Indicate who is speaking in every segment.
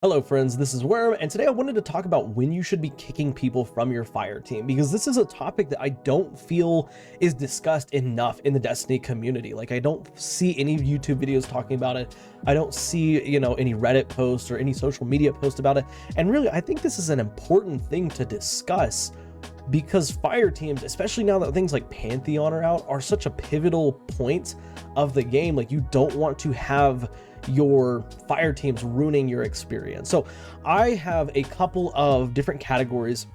Speaker 1: Hello friends, this is Worm, and today I wanted to talk about when you should be kicking people from your fire team, because this is a topic that I don't feel is discussed enough in the Destiny community. Like, I don't see any YouTube videos talking about it. I don't see, any Reddit posts or any social media posts about it. And really, I think this is an important thing to discuss, because fire teams, especially now that things like Pantheon are out, are such a pivotal point of the game. Like, you don't want to have your fire teams ruining your experience. So I have a couple of different categories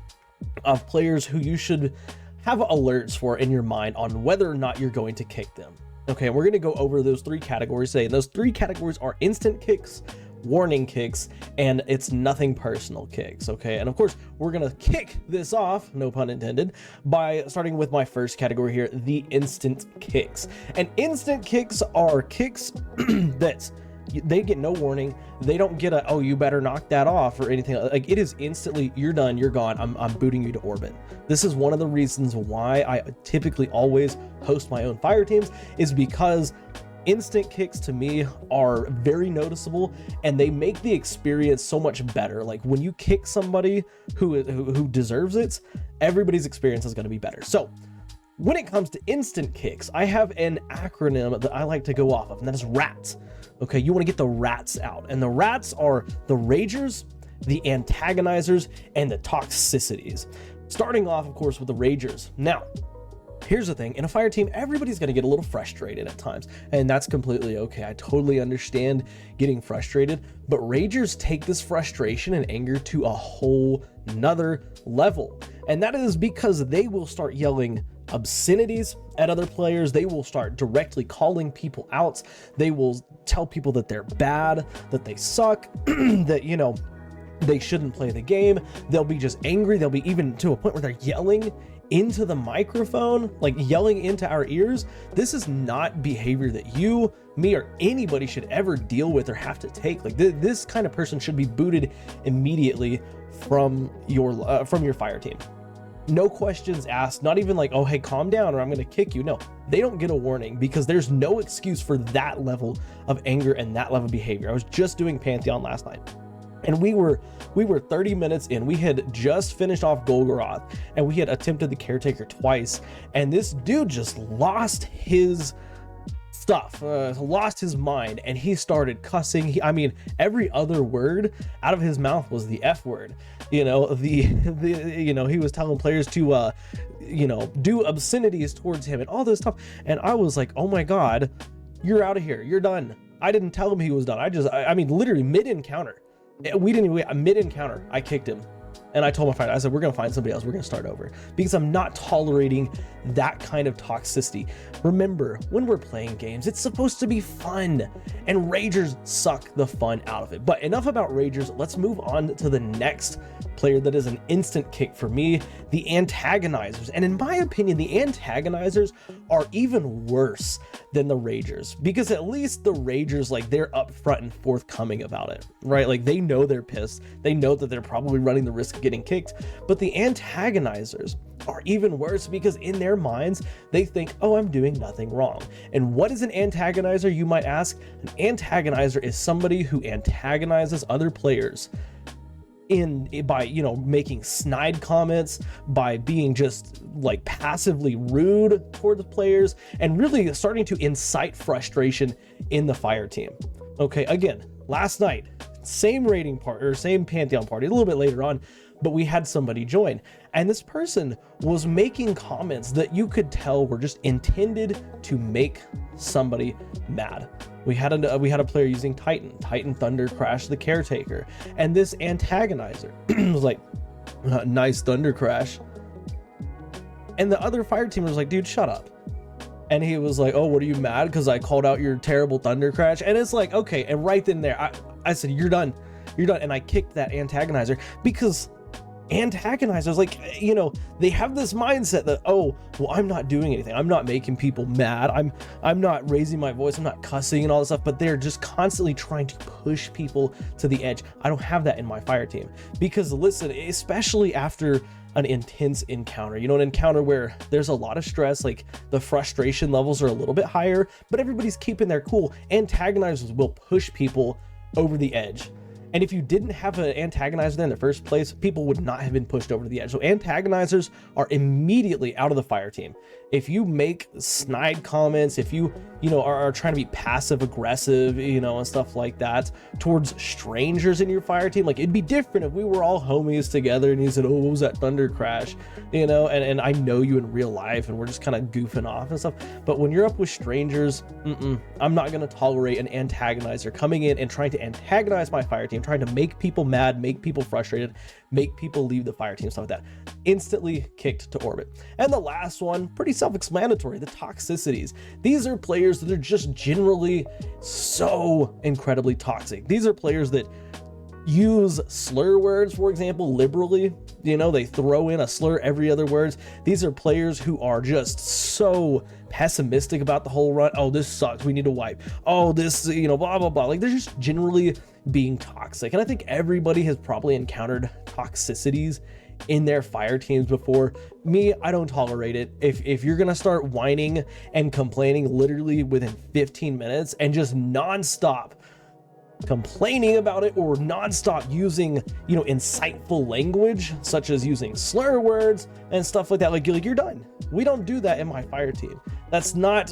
Speaker 1: of players who you should have alerts for in your mind on whether or not you're going to kick them. Okay, and we're going to go over those three categories today. And those three categories are instant kicks, warning kicks, and it's nothing personal kicks. Okay, and of course we're gonna kick this off, no pun intended, by starting with my first category here, the instant kicks. And instant kicks are kicks that they get no warning. They don't get a, oh, you better knock that off or anything. Like, it is instantly, you're done, you're gone, I'm booting you to orbit. This is one of the reasons why I typically always host my own fire teams, is because instant kicks to me are very noticeable and they make the experience so much better. Like, when you kick somebody who deserves it, everybody's experience is going to be better. So when it comes to instant kicks, I have an acronym that I like to go off of, and that is RAT. Okay, you want to get the rats out, and the rats are the ragers, the antagonizers, and the toxicities. Starting off, of course, with the ragers. Now, here's the thing, in a fire team, everybody's going to get a little frustrated at times, and that's completely okay. I totally understand getting frustrated, but ragers take this frustration and anger to a whole nother level, and that is because they will start yelling obscenities at other players. They will start directly calling people out. They will tell people that they're bad, that they suck, that, they shouldn't play the game. They'll be just angry. They'll be even to a point where they're yelling into the microphone, like yelling into our ears. This is not behavior that you, me, or anybody should ever deal with or have to take. Like, this kind of person should be booted immediately from your fire team. No questions asked, not even like, oh, hey, calm down or I'm going to kick you. No, they don't get a warning, because there's no excuse for that level of anger and that level of behavior. I was just doing Pantheon last night, and we were 30 minutes in. We had just finished off Golgoroth, and we had attempted the caretaker twice, and this dude just lost his stuff, lost his mind, and he started cussing. I mean, every other word out of his mouth was the F word. He was telling players to do obscenities towards him and all this stuff, and I was like, oh my god, you're out of here, you're done. I didn't tell him he was done. I mean, literally mid-encounter, mid-encounter, I kicked him. And I told my fighter, I said, we're going to find somebody else. We're going to start over, because I'm not tolerating that kind of toxicity. Remember, when we're playing games, it's supposed to be fun, and ragers suck the fun out of it. But enough about ragers. Let's move on to the next player that is an instant kick for me, the antagonizers. And in my opinion, the antagonizers are even worse than the ragers, because at least the ragers, like, they're upfront and forthcoming about it, right? Like, they know they're pissed. They know that they're probably running the risk of getting kicked. But the antagonizers are even worse, because in their minds, they think, oh, I'm doing nothing wrong. And what is an antagonizer, you might ask? An antagonizer is somebody who antagonizes other players by making snide comments, by being just like passively rude toward the players, and really starting to incite frustration in the fire team. Okay, again, last night, same rating part, or same Pantheon party, a little bit later on, but we had somebody join, and this person was making comments that you could tell were just intended to make somebody mad. We had a player using Titan Thunder Crash the caretaker, and this antagonizer was like, nice Thunder Crash, and the other fire team was like, dude, shut up. And he was like, oh, what are you mad because I called out your terrible Thunder Crash? And it's like, okay, and right then there, I said, you're done, and I kicked that antagonizer, because antagonizers, like, they have this mindset that, oh, well, I'm not doing anything, I'm not making people mad, I'm not raising my voice, I'm not cussing and all this stuff, but they're just constantly trying to push people to the edge. I don't have that in my fire team, because listen, especially after an intense encounter, an encounter where there's a lot of stress, like the frustration levels are a little bit higher, but everybody's keeping their cool, antagonizers will push people over the edge. And if you didn't have an antagonizer there in the first place, people would not have been pushed over to the edge. So antagonizers are immediately out of the fire team. If you make snide comments, if you are trying to be passive aggressive, and stuff like that towards strangers in your fire team, like it'd be different if we were all homies together and you said, oh, what was that thunder crash, and I know you in real life and we're just kind of goofing off and stuff. But when you're up with strangers, I'm not going to tolerate an antagonizer coming in and trying to antagonize my fire team, trying to make people mad, make people frustrated, make people leave the fire team, stuff like that. Instantly kicked to orbit. And the last one, pretty self-explanatory, the toxicities. These are players that are just generally so incredibly toxic. These are players that use slur words, for example, liberally. They throw in a slur every other words. These are players who are just so pessimistic about the whole run. Oh, this sucks, we need to wipe. Oh, this, blah, blah, blah. Like, they're just generally being toxic. And I think everybody has probably encountered toxicities in their fire teams before. Me, I don't tolerate it. If you're gonna start whining and complaining literally within 15 minutes and just nonstop complaining about it, or nonstop using insightful language such as using slur words and stuff like that, like you're done. We don't do that in my fire team. That's not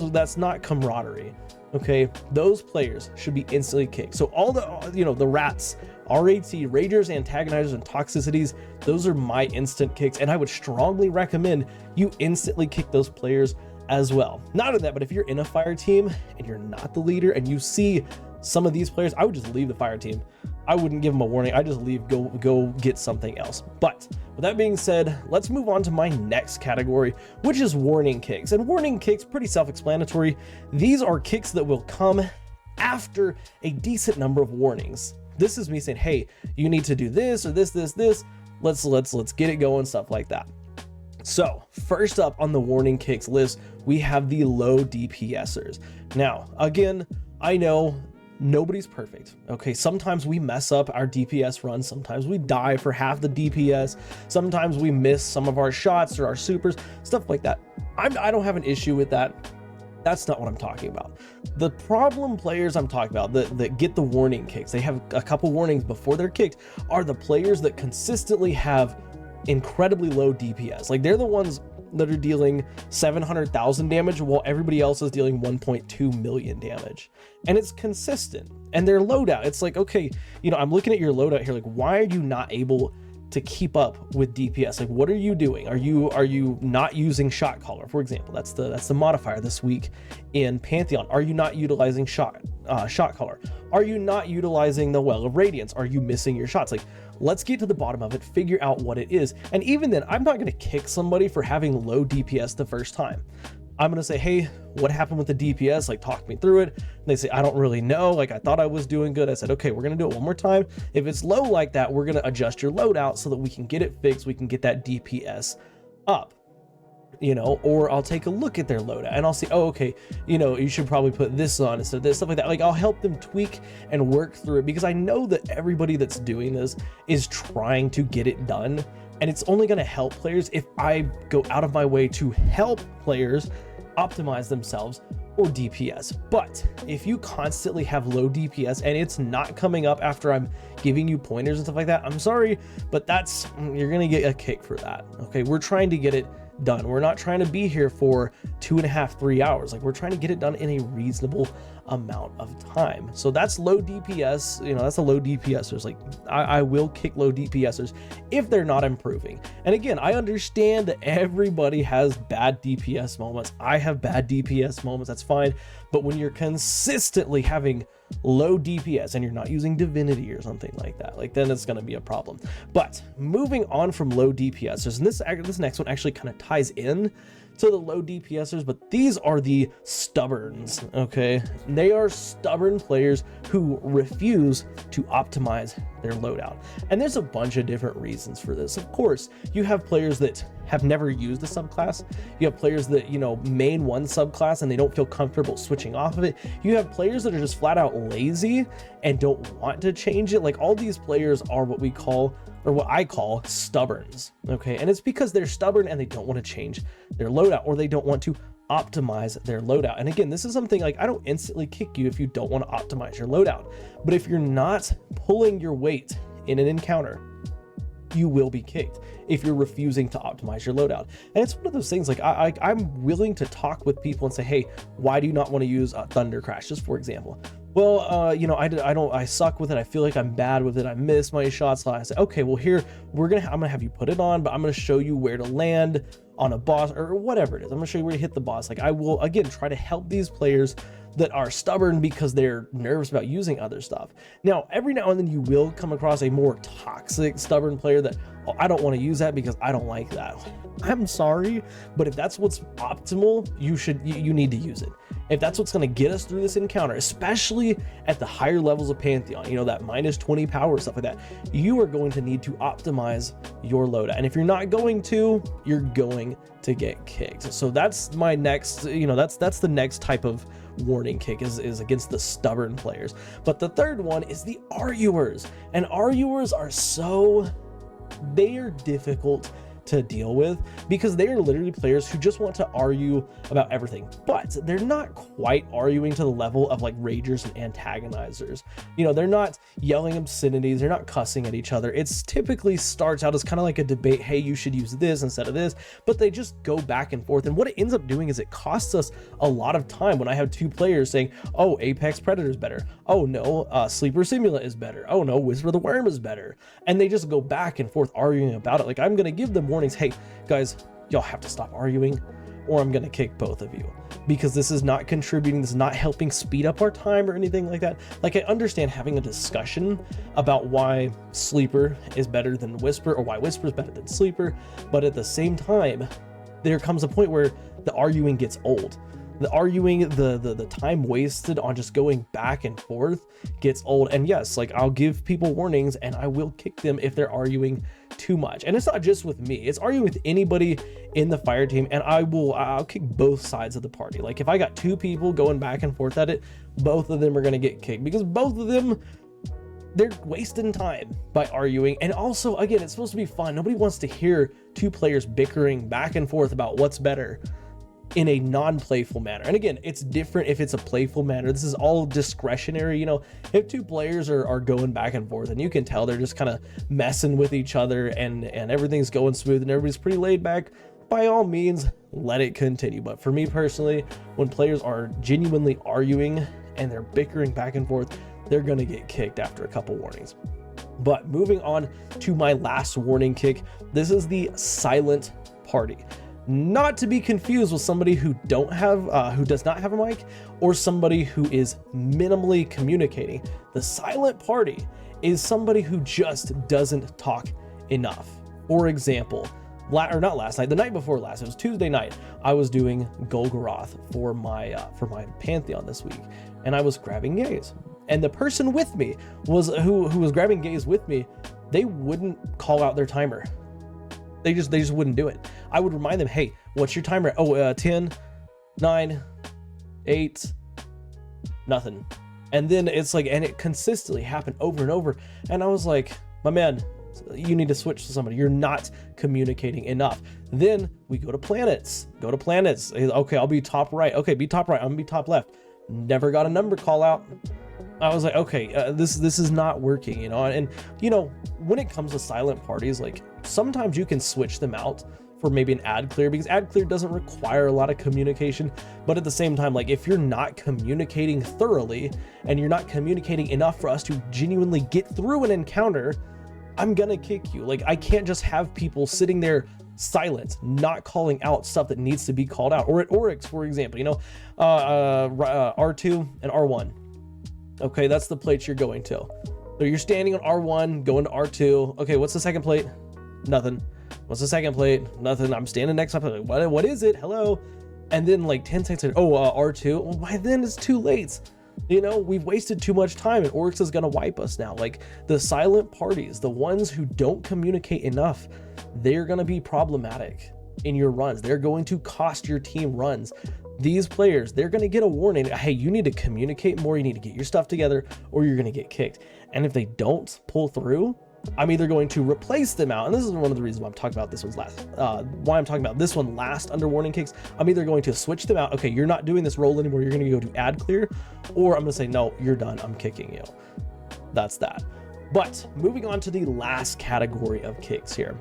Speaker 1: camaraderie. Okay, those players should be instantly kicked. So all the rats, RAT, ragers, antagonizers, and toxicities, those are my instant kicks, and I would strongly recommend you instantly kick those players as well. Not only that, but if you're in a fire team and you're not the leader and you see some of these players, I would just leave the fire team. I wouldn't give them a warning. I just leave, go get something else. But with that being said, let's move on to my next category, which is warning kicks. And warning kicks, pretty self-explanatory. These are kicks that will come after a decent number of warnings. This is me saying, hey, you need to do this or this. Let's get it going, stuff like that. So first up on the warning kicks list, we have the low DPSers. Now, again, I know nobody's perfect. Okay, sometimes we mess up our DPS runs, sometimes we die for half the DPS, sometimes we miss some of our shots or our supers, stuff like that. I don't have an issue with that. That's not what I'm talking about. The problem players I'm talking about that get the warning kicks, they have a couple warnings before they're kicked, are the players that consistently have incredibly low DPS. Like, they're the ones that are dealing 700,000 damage while everybody else is dealing 1.2 million damage. And it's consistent. And their loadout, it's like, okay, I'm looking at your loadout here, like, why are you not able to keep up with DPS? Like, what are you doing? Are you not using shot caller, for example? That's the modifier this week in Pantheon. Are you not utilizing shot caller? Are you not utilizing the Well of Radiance? Are you missing your shots? Like, let's get to the bottom of it, figure out what it is. And even then, I'm not going to kick somebody for having low DPS the first time. I'm going to say, hey, what happened with the DPS? Like, talk me through it. And they say, I don't really know. Like, I thought I was doing good. I said, okay, we're going to do it one more time. If it's low like that, we're going to adjust your loadout so that we can get it fixed. We can get that DPS up, or I'll take a look at their loadout and I'll see, oh, okay, you should probably put this on instead of this, stuff like that. Like, I'll help them tweak and work through it, because I know that everybody that's doing this is trying to get it done. And it's only going to help players if I go out of my way to help players optimize themselves or DPS. But if you constantly have low DPS and it's not coming up after I'm giving you pointers and stuff like that, I'm sorry, but you're going to get a kick for that. Okay, we're trying to get it done. We're not trying to be here for 2.5, 3 hours. Like, we're trying to get it done in a reasonable amount of time. So that's low DPS, that's a low DPSers. Like, I will kick low DPSers if they're not improving. And again, I understand that everybody has bad DPS moments. I have bad DPS moments, that's fine. But when you're consistently having low DPS and you're not using divinity or something like that, like, then it's going to be a problem. But moving on from low DPSers, and this next one actually kind of ties in to the low DPSers, but these are the stubborns. Okay, they are stubborn players who refuse to optimize their loadout, and there's a bunch of different reasons for this. Of course, you have players that have never used a subclass. You have players that main one subclass and they don't feel comfortable switching off of it. You have players that are just flat out lazy and don't want to change it. Like, all these players are what we call, or what I call, stubborns. Okay, and it's because they're stubborn and they don't want to change their loadout, or they don't want to optimize their loadout. And again, this is something like I don't instantly kick you if you don't want to optimize your loadout, but if you're not pulling your weight in an encounter, you will be kicked if you're refusing to optimize your loadout. And it's one of those things like I'm willing to talk with people and say, hey, why do you not want to use Thunder Crash, just for example? Well, you know, I suck with it. I feel like I'm bad with it. I miss my shots. So I say, okay, well here I'm gonna have you put it on, but I'm gonna show you where to land on a boss or whatever it is. I'm gonna show you where to hit the boss. Like I will again try to help these players that are stubborn because they're nervous about using other stuff. Now, every now and then you will come across a more toxic, stubborn player that, oh, I don't want to use that because I don't like that. I'm sorry, but if that's what's optimal, you need to use it. If that's what's going to get us through this encounter, especially at the higher levels of Pantheon, you know, that minus 20 power, stuff like that, you are going to need to optimize your loadout. And if you're not going to, you're going to get kicked. So that's my next, you know, that's the next type of warning kick is against the stubborn players. But the third one is the arguers, and arguers are they are difficult to deal with because they are literally players who just want to argue about everything, but they're not quite arguing to the level of like ragers and antagonizers. You know, they're not yelling obscenities, they're not cussing at each other. It's typically starts out as kind of like a debate, hey, you should use this instead of this, but they just go back and forth. And what it ends up doing is it costs us a lot of time when I have two players saying, oh, Apex Predator is better, oh no, Sleeper Simula is better, oh no, Whisper the Worm is better, and they just go back and forth arguing about it. Like I'm gonna give them warnings, hey guys, y'all have to stop arguing or I'm gonna kick both of you, because this is not contributing, this is not helping speed up our time or anything like that. Like I understand having a discussion about why Sleeper is better than Whisper or why Whisper is better than Sleeper, but at the same time there comes a point where the arguing gets old. The arguing, the time wasted on just going back and forth gets old. And yes, like I'll give people warnings and I will kick them if they're arguing too much. And it's not just with me, it's arguing with anybody in the fire team, and I'll kick both sides of the party. Like if I got two people going back and forth at it, both of them are going to get kicked because both of them, they're wasting time by arguing. And also, again, it's supposed to be fun. Nobody wants to hear two players bickering back and forth about what's better in a non-playful manner. And again, it's different if it's a playful manner. This is all discretionary. You know, if two players are going back and forth and you can tell they're just kind of messing with each other and everything's going smooth and everybody's pretty laid back, by all means, let it continue. But for me personally, when players are genuinely arguing and they're bickering back and forth, they're gonna get kicked after a couple warnings. But moving on to my last warning kick, this is the silent party. Not to be confused with somebody who does not have a mic or somebody who is minimally communicating. The silent party is somebody who just doesn't talk enough. For example, the night before last, it was Tuesday night, I was doing Golgoroth for my Pantheon this week, and I was grabbing gaze. And the person with me who was grabbing gaze with me, they wouldn't call out their timer. They just wouldn't do it. I would remind them, hey, what's your timer? Oh, 10, 9, 8, nothing. And then it's like, and it consistently happened over and over. And I was like, my man, you need to switch to somebody. You're not communicating enough. Then we go to planets. Okay, I'll be top right. Okay, be top right. I'm gonna be top left. Never got a number call out. I was like, okay, this is not working, you know. And you know, when it comes to silent parties, like sometimes you can switch them out for maybe an ad clear, because ad clear doesn't require a lot of communication. But at the same time, like if you're not communicating thoroughly and you're not communicating enough for us to genuinely get through an encounter, I'm gonna kick you. Like I can't just have people sitting there silent, not calling out stuff that needs to be called out. Or at Oryx, for example, you know, R2 and R1. Okay, that's the plates you're going to. So you're standing on R1, going to R2. Okay, what's the second plate? Nothing. What's the second plate? Nothing. I'm standing next up. Like, what is it? Hello? And then like 10 seconds later, R2. Well, by then it's too late. You know, we've wasted too much time and Oryx is gonna wipe us now. Like the silent parties, the ones who don't communicate enough, they're gonna be problematic in your runs. They're going to cost your team runs. These players, they're going to get a warning. Hey, you need to communicate more. You need to get your stuff together or you're going to get kicked. And if they don't pull through, I'm either going to replace them out, and this is one of the reasons why I'm talking about this one last under warning kicks. I'm either going to switch them out. Okay, you're not doing this role anymore. You're going to go to ad clear, or I'm going to say, no, you're done. I'm kicking you. That's that. But moving on to the last category of kicks here.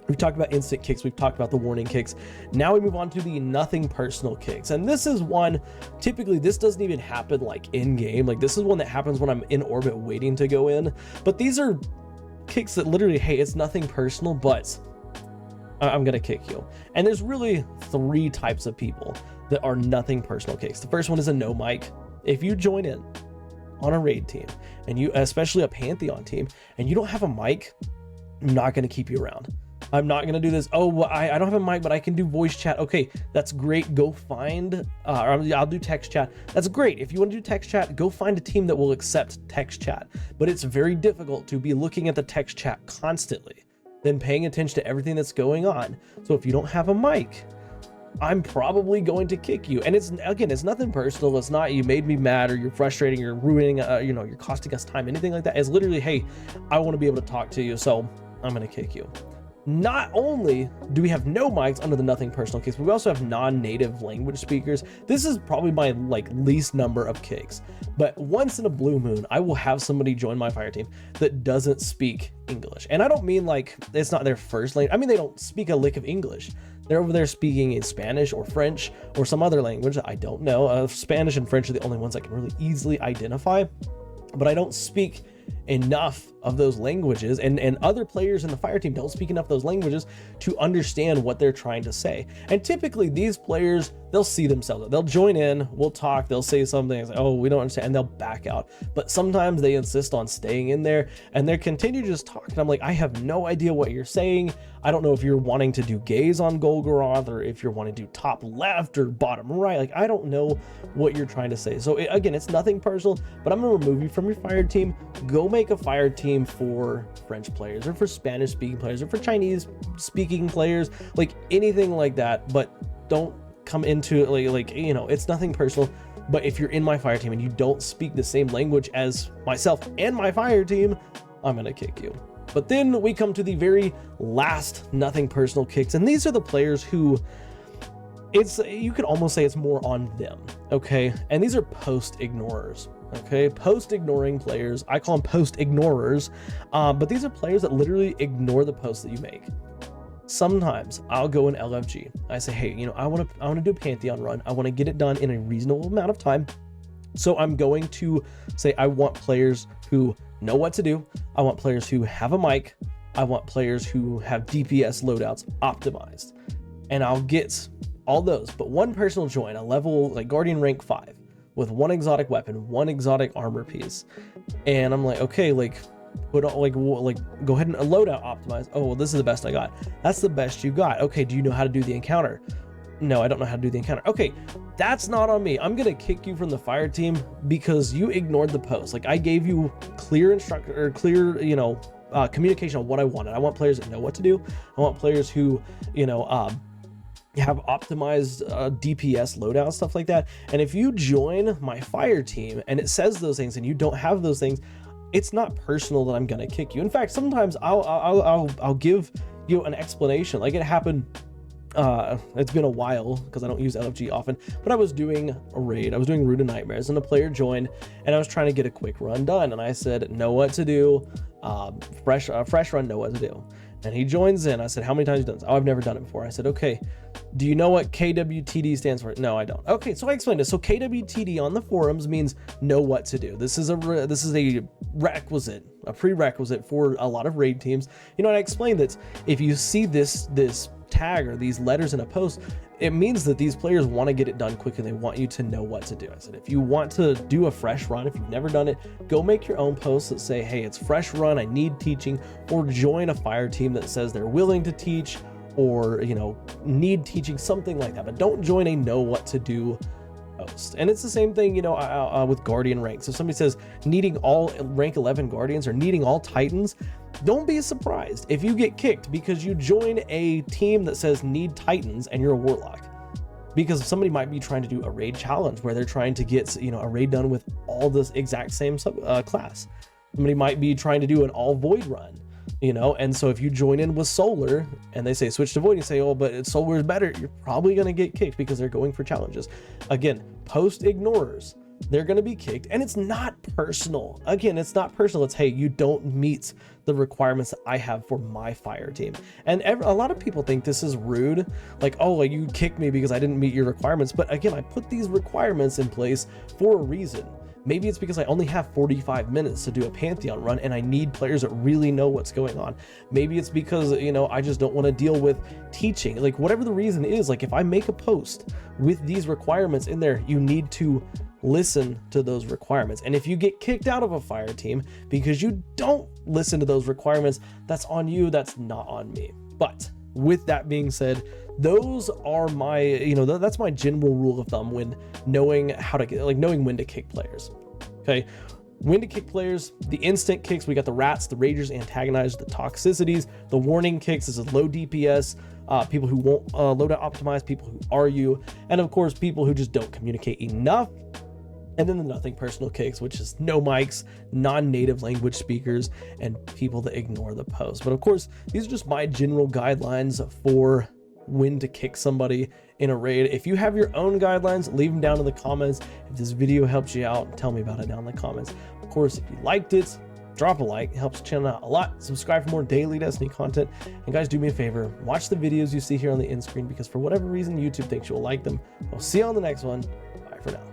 Speaker 1: We've talked about instant kicks. We've talked about the warning kicks. Now we move on to the nothing personal kicks. And this is one, typically this doesn't even happen like in game. Like this is one that happens when I'm in orbit waiting to go in. But these are kicks that literally, hey, it's nothing personal, but I'm going to kick you. And there's really 3 types of people that are nothing personal kicks. The first one is a no mic. If you join in on a raid team, and you, especially a Pantheon team, and you don't have a mic, I'm not going to keep you around. I'm not going to do this. Oh, well, I don't have a mic, but I can do voice chat. Okay, that's great. Go find, I'll do text chat. That's great. If you want to do text chat, go find a team that will accept text chat. But it's very difficult to be looking at the text chat constantly, then paying attention to everything that's going on. So if you don't have a mic, I'm probably going to kick you. And it's, again, it's nothing personal. It's not you made me mad, or you're frustrating, you're ruining, you're costing us time, anything like that. It's literally, hey, I want to be able to talk to you, so I'm going to kick you. Not only do we have no mics under the nothing personal kicks, but we also have non-native language speakers. This is probably my least number of kicks. But once in a blue moon, I will have somebody join my fire team that doesn't speak English. And I don't mean like it's not their first language. I mean, they don't speak a lick of English. They're over there speaking in Spanish or French or some other language that I don't know. Spanish and French are the only ones I can really easily identify. But I don't speak enough of those languages, and other players in the fire team don't speak enough of those languages to understand what they're trying to say. And typically these players, they'll see themselves, they'll join in, we'll talk, they'll say something, like, oh, we don't understand, and they'll back out. But sometimes they insist on staying in there, and they continue to just talk, and I'm like, I have no idea what you're saying. I don't know if you're wanting to do gaze on Golgoroth, or if you're wanting to do top left or bottom right. Like, I don't know what you're trying to say. So again, it's nothing personal, but I'm gonna remove you from your fire team. Go make a fire team for French players, or for Spanish speaking players, or for Chinese speaking players, like anything like that. But don't come into it like it's nothing personal. But if you're in my fire team and you don't speak the same language as myself and my fire team, I'm gonna kick you. But then we come to the very last nothing personal kicks, and these are the players who you could almost say it's more on them, okay? And these are post ignorers. Okay, post ignoring players. I call them post ignorers, but these are players that literally ignore the posts that you make. Sometimes I'll go in LFG. I say, hey, I want to do a Pantheon run. I want to get it done in a reasonable amount of time. So I'm going to say I want players who know what to do. I want players who have a mic. I want players who have DPS loadouts optimized, and I'll get all those. But one person will join a level like Guardian rank 5. With one exotic weapon, one exotic armor piece, and I'm like, okay, put on go ahead and loadout optimize. Oh, well, this is the best I got. That's the best you got. Okay, do you know how to do the encounter? No, I don't know how to do the encounter. Okay, that's not on me. I'm gonna kick you from the fire team because you ignored the post. Like, I gave you clear communication on what I wanted. I want players that know what to do. I want players who have optimized DPS loadout, stuff like that. And if you join my fire team and it says those things and you don't have those things, it's not personal that I'm gonna kick you. In fact, sometimes I'll give you an explanation. Like, it happened, it's been a while because I don't use LFG often, but I was doing a raid. I was doing Root of Nightmares, and a player joined, and I was trying to get a quick run done, and I said, know what to do, fresh run, know what to do. And he joins in. I said, how many times have you done this? Oh, I've never done it before. I said, okay, do you know what KWTD stands for? No, I don't. Okay, so I explained it. So KWTD on the forums means know what to do. This is a requisite, a prerequisite for a lot of raid teams. And I explained that if you see this tag or these letters in a post, it means that these players want to get it done quick and they want you to know what to do. I said, if you want to do a fresh run, if you've never done it, go make your own posts that say, hey, it's fresh run, I need teaching, or join a fire team that says they're willing to teach, or need teaching, something like that. But don't join a know what to do post. And it's the same thing with Guardian ranks. If somebody says needing all rank 11 Guardians or needing all Titans, don't be surprised if you get kicked because you join a team that says need Titans and you're a Warlock. Because somebody might be trying to do a raid challenge where they're trying to get a raid done with all this exact same class. Somebody might be trying to do an all void run. you know. And so if you join in with solar and they say switch to void, you say, oh, but solar is better, you're probably going to get kicked because they're going for challenges. Again, post ignorers, they're going to be kicked, and it's not personal. Again, it's not personal. It's, hey, you don't meet the requirements that I have for my fire team. And a lot of people think this is rude, like, oh, like, you kicked me because I didn't meet your requirements. But again, I put these requirements in place for a reason. Maybe it's because I only have 45 minutes to do a Pantheon run and I need players that really know what's going on. Maybe it's because, you know, I just don't want to deal with teaching. Like, whatever the reason is, like, if I make a post with these requirements in there, you need to listen to those requirements. And if you get kicked out of a fire team because you don't listen to those requirements, that's on you, that's not on me. But with that being said, those are my, you know, that's my general rule of thumb when knowing how to get, like, knowing when to kick players. Okay, when to kick players: the instant kicks, we got the rats, the ragers, antagonizers, the toxicities. The warning kicks, this is low DPS, people who won't loadout optimize, people who argue, and of course people who just don't communicate enough. And then the nothing personal kicks, which is no mics, non-native language speakers, and people that ignore the post. But of course, these are just my general guidelines for when to kick somebody in a raid. If you have your own guidelines, leave them down in the comments. If this video helps you out, tell me about it down in the comments. Of course, if you liked it, drop a like. It helps the channel out a lot. Subscribe for more daily Destiny content. And guys, do me a favor, watch the videos you see here on the end screen, because for whatever reason, YouTube thinks you'll like them. I'll see you on the next one. Bye for now.